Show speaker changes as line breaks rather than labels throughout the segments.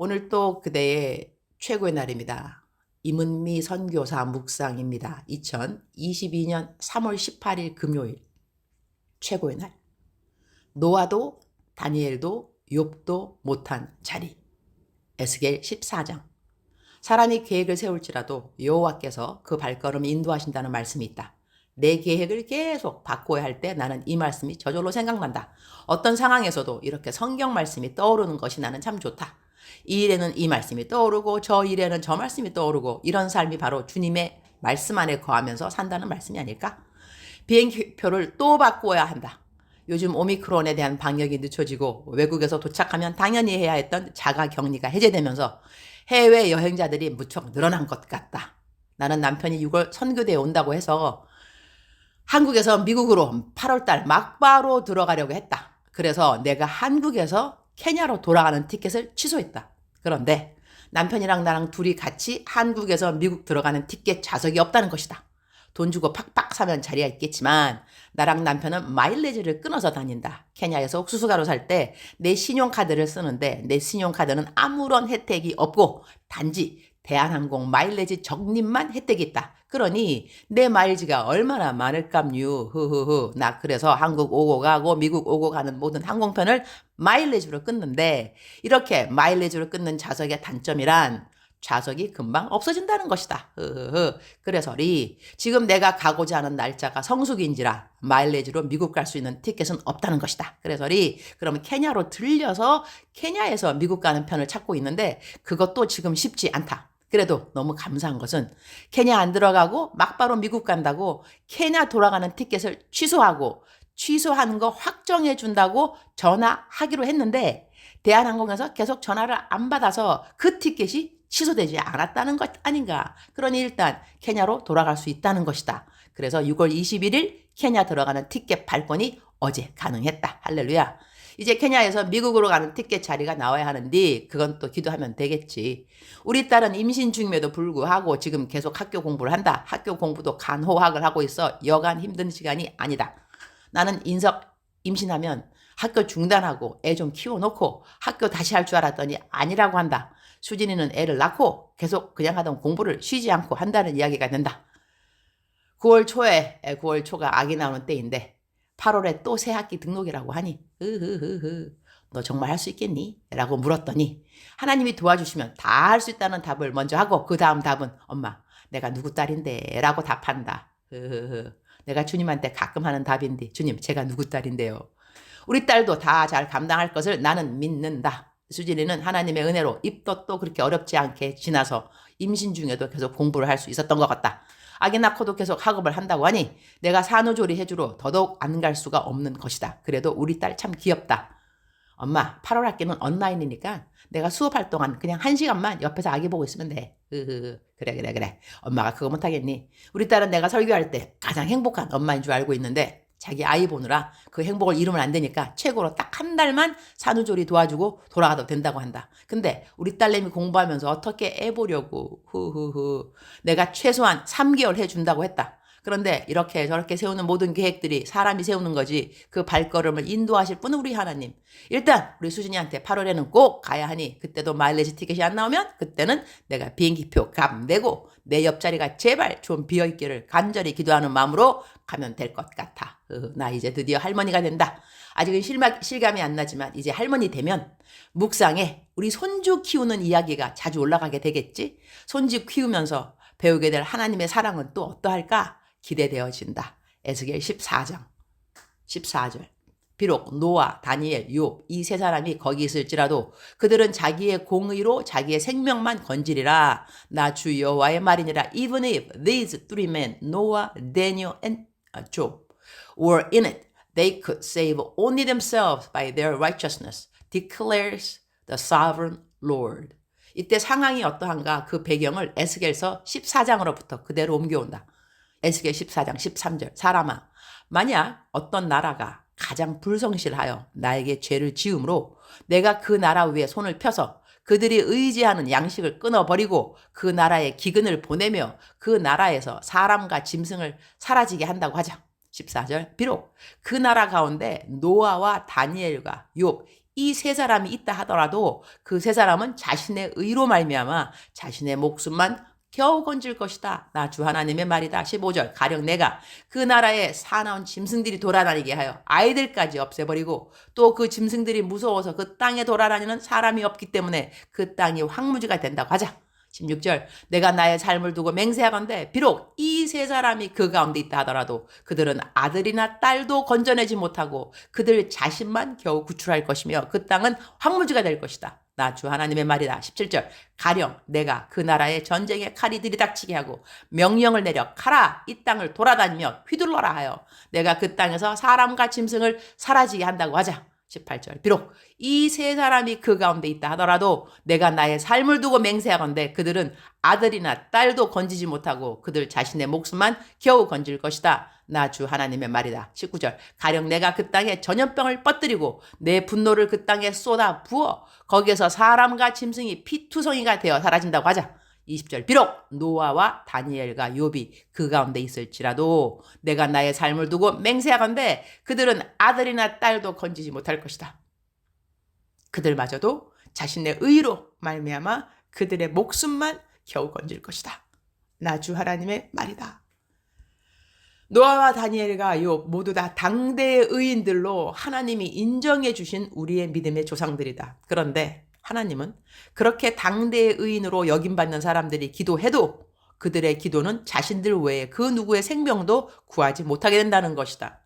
오늘 또 그대의 최고의 날입니다. 임은미 선교사 묵상입니다. 2022년 3월 18일 금요일 최고의 날. 노아도 다니엘도 욥도 못한 자리. 에스겔 14장. 사람이 계획을 세울지라도 여호와께서 그 발걸음을 인도하신다는 말씀이 있다. 내 계획을 계속 바꿔야 할 때 나는 이 말씀이 저절로 생각난다. 어떤 상황에서도 이렇게 성경 말씀이 떠오르는 것이 나는 참 좋다. 이 일에는 이 말씀이 떠오르고 저 일에는 저 말씀이 떠오르고 이런 삶이 바로 주님의 말씀 안에 거하면서 산다는 말씀이 아닐까? 비행기표를 또 바꾸어야 한다. 요즘 오미크론에 대한 방역이 늦춰지고 외국에서 도착하면 당연히 해야 했던 자가격리가 해제되면서 해외 여행자들이 무척 늘어난 것 같다. 나는 남편이 6월 선교대에 온다고 해서 한국에서 미국으로 8월달 막바로 들어가려고 했다. 그래서 내가 한국에서 케냐로 돌아가는 티켓을 취소했다. 그런데 남편이랑 나랑 둘이 같이 한국에서 미국 들어가는 티켓 좌석이 없다는 것이다. 돈 주고 팍팍 사면 자리가 있겠지만 나랑 남편은 마일리지를 끊어서 다닌다. 케냐에서 옥수수가루 살 때 내 신용카드를 쓰는데 내 신용카드는 아무런 혜택이 없고 단지 대한항공 마일리지 적립만 혜택이 있다. 그러니 내 마일지가 얼마나 많을감유. 흐흐흐. 나 그래서 한국 오고 가고 미국 오고 가는 모든 항공편을 마일리지로 끊는데 이렇게 마일리지로 끊는 좌석의 단점이란 좌석이 금방 없어진다는 것이다. 흐흐흐. 그래서리 지금 내가 가고자 하는 날짜가 성수기인지라 마일리지로 미국 갈 수 있는 티켓은 없다는 것이다. 그래서리 그러면 케냐로 들려서 케냐에서 미국 가는 편을 찾고 있는데 그것도 지금 쉽지 않다. 그래도 너무 감사한 것은 케냐 안 들어가고 막바로 미국 간다고 케냐 돌아가는 티켓을 취소하는 거 확정해 준다고 전화하기로 했는데 대한항공에서 계속 전화를 안 받아서 그 티켓이 취소되지 않았다는 것 아닌가. 그러니 일단 케냐로 돌아갈 수 있다는 것이다. 그래서 6월 21일 케냐 들어가는 티켓 발권이 어제 가능했다. 할렐루야. 이제 케냐에서 미국으로 가는 티켓 자리가 나와야 하는데 그건 또 기도하면 되겠지. 우리 딸은 임신 중임에도 불구하고 지금 계속 학교 공부를 한다. 학교 공부도 간호학을 하고 있어 여간 힘든 시간이 아니다. 나는 임신하면 학교 중단하고 애 좀 키워놓고 학교 다시 할 줄 알았더니 아니라고 한다. 수진이는 애를 낳고 계속 그냥 하던 공부를 쉬지 않고 한다는 이야기가 된다. 9월 초가 아기 나오는 때인데 8월에 또 새 학기 등록이라고 하니 너 정말 할 수 있겠니? 라고 물었더니 하나님이 도와주시면 다 할 수 있다는 답을 먼저 하고 그 다음 답은 엄마 내가 누구 딸인데 라고 답한다. 내가 주님한테 가끔 하는 답인데 주님 제가 누구 딸인데요. 우리 딸도 다 잘 감당할 것을 나는 믿는다. 수진이는 하나님의 은혜로 입덧도 그렇게 어렵지 않게 지나서 임신 중에도 계속 공부를 할 수 있었던 것 같다. 아기 낳고도 계속 학업을 한다고 하니 내가 산후조리 해주러 더더욱 안 갈 수가 없는 것이다. 그래도 우리 딸 참 귀엽다. 엄마 8월 학기는 온라인이니까 내가 수업할 동안 그냥 1시간만 옆에서 아기 보고 있으면 돼. 그래. 엄마가 그거 못하겠니? 우리 딸은 내가 설교할 때 가장 행복한 엄마인 줄 알고 있는데 자기 아이 보느라 그 행복을 잃으면 안 되니까 최고로 딱 한 달만 산후조리 도와주고 돌아가도 된다고 한다. 근데 우리 딸내미 공부하면서 어떻게 애 보려고 내가 최소한 3개월 해준다고 했다. 그런데 이렇게 저렇게 세우는 모든 계획들이 사람이 세우는 거지 그 발걸음을 인도하실 분은 우리 하나님. 일단 우리 수진이한테 8월에는 꼭 가야 하니 그때도 마일리지 티켓이 안 나오면 그때는 내가 비행기표 값 내고 내 옆자리가 제발 좀 비어있기를 간절히 기도하는 마음으로 가면 될 것 같아. 나 이제 드디어 할머니가 된다. 아직은 실감이 안 나지만 이제 할머니 되면 묵상에 우리 손주 키우는 이야기가 자주 올라가게 되겠지. 손주 키우면서 배우게 될 하나님의 사랑은 또 어떠할까? 기대되어진다. 에스겔 14절. 비록 노아, 다니엘, 욥 이 세 사람이 거기 있을지라도 그들은 자기의 공의로 자기의 생명만 건지리라. 나 주 여호와의 말이니라. Even if these three men, Noah, Daniel, and Job were in it, they could save only themselves by their righteousness, declares the sovereign Lord. 이때 상황이 어떠한가 그 배경을 에스겔서 14장으로부터 그대로 옮겨온다. 에스겔 14장 13절. 사람아, 만약 어떤 나라가 가장 불성실하여 나에게 죄를 지음으로 내가 그 나라 위에 손을 펴서 그들이 의지하는 양식을 끊어버리고 그 나라에 기근을 보내며 그 나라에서 사람과 짐승을 사라지게 한다고 하자. 14절. 비록 그 나라 가운데 노아와 다니엘과 욥 이 세 사람이 있다 하더라도 그 세 사람은 자신의 의로 말미암아 자신의 목숨만 겨우 건질 것이다. 나 주 하나님의 말이다. 15절 가령 내가 그 나라에 사나운 짐승들이 돌아다니게 하여 아이들까지 없애버리고 또 그 짐승들이 무서워서 그 땅에 돌아다니는 사람이 없기 때문에 그 땅이 황무지가 된다고 하자. 16절 내가 나의 삶을 두고 맹세하건대 비록 이 세 사람이 그 가운데 있다 하더라도 그들은 아들이나 딸도 건져내지 못하고 그들 자신만 겨우 구출할 것이며 그 땅은 황무지가 될 것이다. 나 주 하나님의 말이다. 17절 가령 내가 그 나라의 전쟁에 칼이 들이닥치게 하고 명령을 내려 가라 이 땅을 돌아다니며 휘둘러라 하여 내가 그 땅에서 사람과 짐승을 사라지게 한다고 하자. 18절 비록 이 세 사람이 그 가운데 있다 하더라도 내가 나의 삶을 두고 맹세하건대 그들은 아들이나 딸도 건지지 못하고 그들 자신의 목숨만 겨우 건질 것이다. 나 주 하나님의 말이다. 19절 가령 내가 그 땅에 전염병을 뻗들이고 내 분노를 그 땅에 쏟아 부어 거기에서 사람과 짐승이 피투성이가 되어 사라진다고 하자. 20절 비록 노아와 다니엘과 욥이 그 가운데 있을지라도 내가 나의 삶을 두고 맹세하건대 그들은 아들이나 딸도 건지지 못할 것이다. 그들마저도 자신의 의로 말미암아 그들의 목숨만 겨우 건질 것이다. 나 주 하나님의 말이다. 노아와 다니엘과 욥 모두 다 당대의 의인들로 하나님이 인정해 주신 우리의 믿음의 조상들이다. 그런데 하나님은 그렇게 당대의 의인으로 여김받는 사람들이 기도해도 그들의 기도는 자신들 외에 그 누구의 생명도 구하지 못하게 된다는 것이다.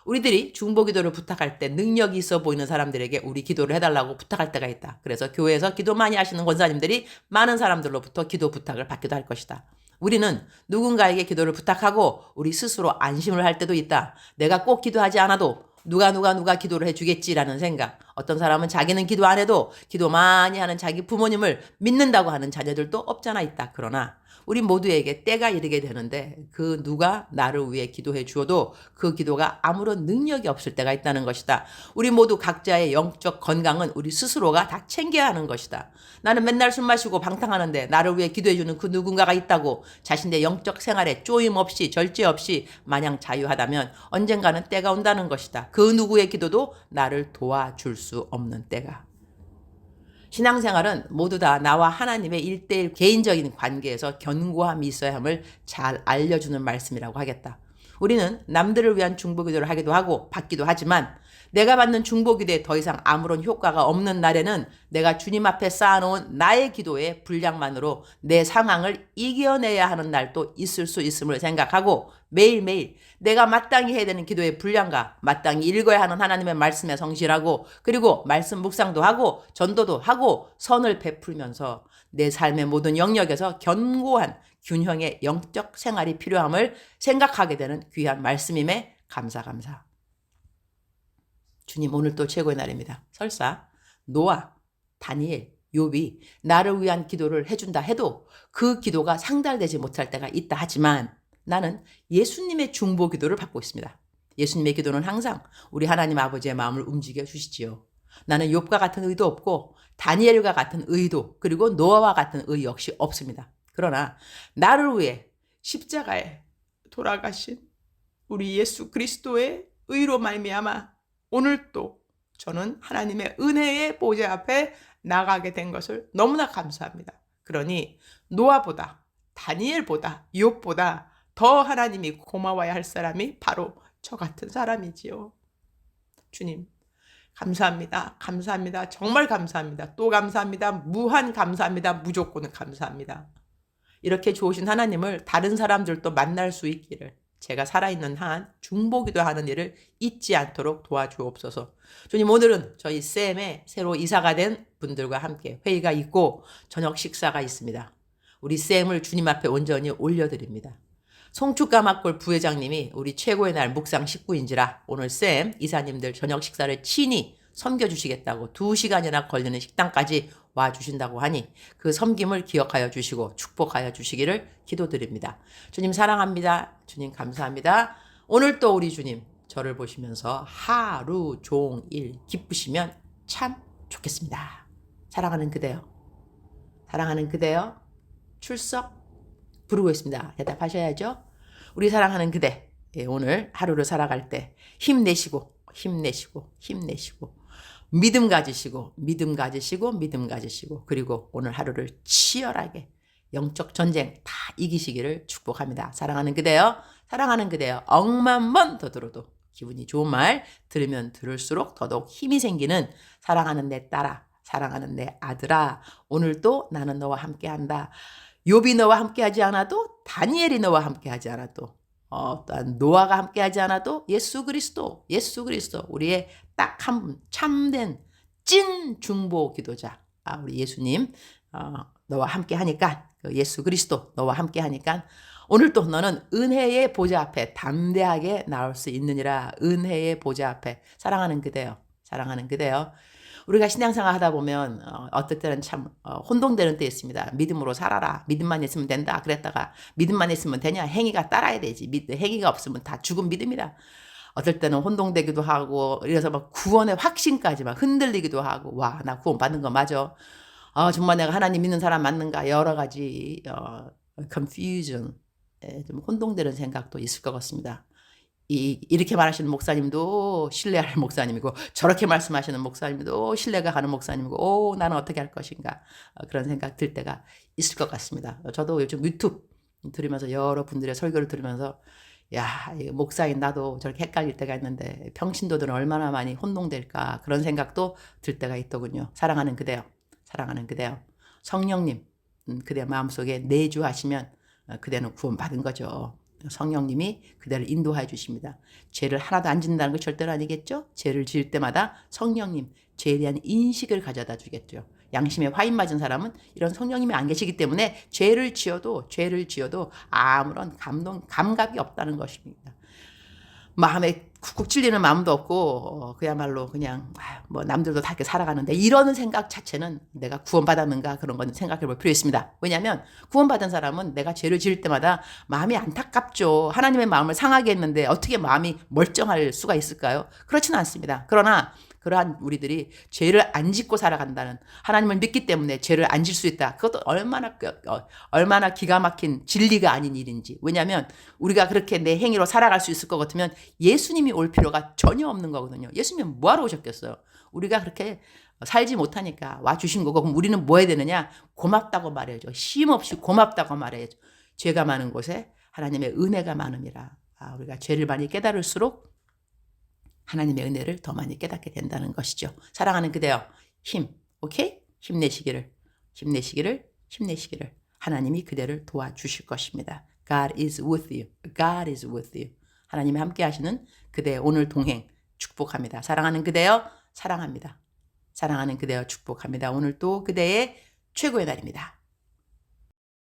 우리들이 중보기도를 부탁할 때 능력이 있어 보이는 사람들에게 우리 기도를 해달라고 부탁할 때가 있다. 그래서 교회에서 기도 많이 하시는 권사님들이 많은 사람들로부터 기도 부탁을 받기도 할 것이다. 우리는 누군가에게 기도를 부탁하고 우리 스스로 안심을 할 때도 있다. 내가 꼭 기도하지 않아도 누가 기도를 해주겠지라는 생각. 어떤 사람은 자기는 기도 안 해도 기도 많이 하는 자기 부모님을 믿는다고 하는 자녀들도 없잖아 있다. 그러나 우리 모두에게 때가 이르게 되는데 그 누가 나를 위해 기도해 주어도 그 기도가 아무런 능력이 없을 때가 있다는 것이다. 우리 모두 각자의 영적 건강은 우리 스스로가 다 챙겨야 하는 것이다. 나는 맨날 술 마시고 방탕하는데 나를 위해 기도해 주는 그 누군가가 있다고 자신의 영적 생활에 쪼임 없이 절제 없이 마냥 자유하다면 언젠가는 때가 온다는 것이다. 그 누구의 기도도 나를 도와줄 수 없는 때가. 신앙생활은 모두 다 나와 하나님의 1:1 개인적인 관계에서 견고함이 있어야 함을 잘 알려주는 말씀이라고 하겠다. 우리는 남들을 위한 중보기도를 하기도 하고 받기도 하지만 내가 받는 중보기도에 더 이상 아무런 효과가 없는 날에는 내가 주님 앞에 쌓아놓은 나의 기도의 분량만으로 내 상황을 이겨내야 하는 날도 있을 수 있음을 생각하고 매일매일 내가 마땅히 해야 되는 기도의 분량과 마땅히 읽어야 하는 하나님의 말씀에 성실하고 그리고 말씀 묵상도 하고 전도도 하고 선을 베풀면서 내 삶의 모든 영역에서 견고한 균형의 영적 생활이 필요함을 생각하게 되는 귀한 말씀임에 감사. 주님 오늘 또 최고의 날입니다. 설사 노아, 다니엘, 욥이 나를 위한 기도를 해준다 해도 그 기도가 상달되지 못할 때가 있다 하지만 나는 예수님의 중보 기도를 받고 있습니다. 예수님의 기도는 항상 우리 하나님 아버지의 마음을 움직여 주시지요. 나는 욥과 같은 의도 없고 다니엘과 같은 의도 그리고 노아와 같은 의 역시 없습니다. 그러나 나를 위해 십자가에 돌아가신 우리 예수 그리스도의 의로 말미암아 오늘 또 저는 하나님의 은혜의 보좌 앞에 나가게 된 것을 너무나 감사합니다. 그러니 노아보다 다니엘보다 욥보다 더 하나님이 고마워야 할 사람이 바로 저 같은 사람이지요. 주님 감사합니다. 정말 감사합니다. 또 감사합니다. 무한 감사합니다. 무조건 감사합니다. 이렇게 좋으신 하나님을 다른 사람들도 만날 수 있기를 제가 살아있는 한 중보기도 하는 일을 잊지 않도록 도와주옵소서. 주님 오늘은 저희 쌤에 새로 이사가 된 분들과 함께 회의가 있고 저녁 식사가 있습니다. 우리 쌤을 주님 앞에 온전히 올려드립니다. 송축가마골 부회장님이 우리 최고의 날 묵상 식구인지라 오늘 쌤 이사님들 저녁 식사를 친히 섬겨주시겠다고 2시간이나 걸리는 식당까지 와주신다고 하니 그 섬김을 기억하여 주시고 축복하여 주시기를 기도드립니다. 주님 사랑합니다. 주님 감사합니다. 오늘 또 우리 주님 저를 보시면서 하루 종일 기쁘시면 참 좋겠습니다. 사랑하는 그대요. 출석 부르고 있습니다. 대답하셔야죠. 우리 사랑하는 그대 오늘 하루를 살아갈 때 힘내시고 믿음 가지시고 믿음 가지시고 믿음 가지시고 그리고 오늘 하루를 치열하게 영적 전쟁 다 이기시기를 축복합니다. 사랑하는 그대여, 사랑하는 그대여, 억만 번 더 들어도 기분이 좋은 말 들으면 들을수록 더더욱 힘이 생기는 사랑하는 내 딸아, 사랑하는 내 아들아, 오늘도 나는 너와 함께한다. 욥이 너와 함께하지 않아도, 다니엘이 너와 함께하지 않아도, 또한 노아가 함께하지 않아도 예수 그리스도 우리의 딱 한 분 참된 찐 중보 기도자, 우리 예수님 너와 함께하니까, 예수 그리스도 너와 함께하니까 오늘도 너는 은혜의 보좌 앞에 담대하게 나올 수 있느니라. 은혜의 보좌 앞에. 사랑하는 그대여, 사랑하는 그대여. 우리가 신앙생활 하다 보면 어떨 때는 참 혼동되는 때 있습니다. 믿음으로 살아라. 믿음만 있으면 된다. 그랬다가 믿음만 있으면 되냐? 행위가 따라야 되지. 행위가 없으면 다 죽은 믿음이다. 어떨 때는 혼동되기도 하고 이래서 막 구원의 확신까지 막 흔들리기도 하고, 와, 나 구원 받는 거 맞아? 정말 내가 하나님 믿는 사람 맞는가? 여러 가지 confusion, 좀 혼동되는 생각도 있을 것 같습니다. 이렇게 말하시는 목사님도 신뢰할 목사님이고, 저렇게 말씀하시는 목사님도 신뢰가 가는 목사님이고, 나는 어떻게 할 것인가, 그런 생각 들 때가 있을 것 같습니다. 저도 요즘 유튜브 들으면서 여러 분들의 설교를 들으면서, 야, 목사인 나도 저렇게 헷갈릴 때가 있는데 평신도들은 얼마나 많이 혼동될까, 그런 생각도 들 때가 있더군요. 사랑하는 그대여, 사랑하는 그대여, 성령님 그대 마음속에 내주하시면 그대는 구원받은 거죠. 성령님이 그대를 인도해 주십니다. 죄를 하나도 안 짓는다는 거 절대로 아니겠죠? 죄를 지을 때마다 성령님, 죄에 대한 인식을 가져다 주겠죠. 양심에 화인 맞은 사람은 이런 성령님이 안 계시기 때문에 죄를 지어도 아무런 감각이 없다는 것입니다. 마음에 쿡쿡 찔리는 마음도 없고, 그야말로 그냥 뭐 남들도 다 이렇게 살아가는데, 이러는 생각 자체는 내가 구원받았는가, 그런 건 생각해 볼 필요 있습니다. 왜냐하면 구원받은 사람은 내가 죄를 지을 때마다 마음이 안타깝죠. 하나님의 마음을 상하게 했는데 어떻게 마음이 멀쩡할 수가 있을까요? 그렇지는 않습니다. 그러나 그러한 우리들이 죄를 안 짓고 살아간다는, 하나님을 믿기 때문에 죄를 안 질 수 있다. 그것도 얼마나 기가 막힌 진리가 아닌 일인지. 왜냐하면 우리가 그렇게 내 행위로 살아갈 수 있을 것 같으면 예수님이 올 필요가 전혀 없는 거거든요. 예수님은 뭐하러 오셨겠어요? 우리가 그렇게 살지 못하니까 와주신 거고, 그럼 우리는 뭐 해야 되느냐? 고맙다고 말해야죠. 쉼없이 고맙다고 말해야죠. 죄가 많은 곳에 하나님의 은혜가 많음이라. 우리가 죄를 많이 깨달을수록 하나님의 은혜를 더 많이 깨닫게 된다는 것이죠. 사랑하는 그대여, 오케이? 힘내시기를. 하나님이 그대를 도와주실 것입니다. God is with you. God is with you. 하나님이 함께 하시는 그대의 오늘 동행 축복합니다. 사랑하는 그대여, 사랑합니다. 사랑하는 그대여 축복합니다. 오늘 또 그대의 최고의 날입니다.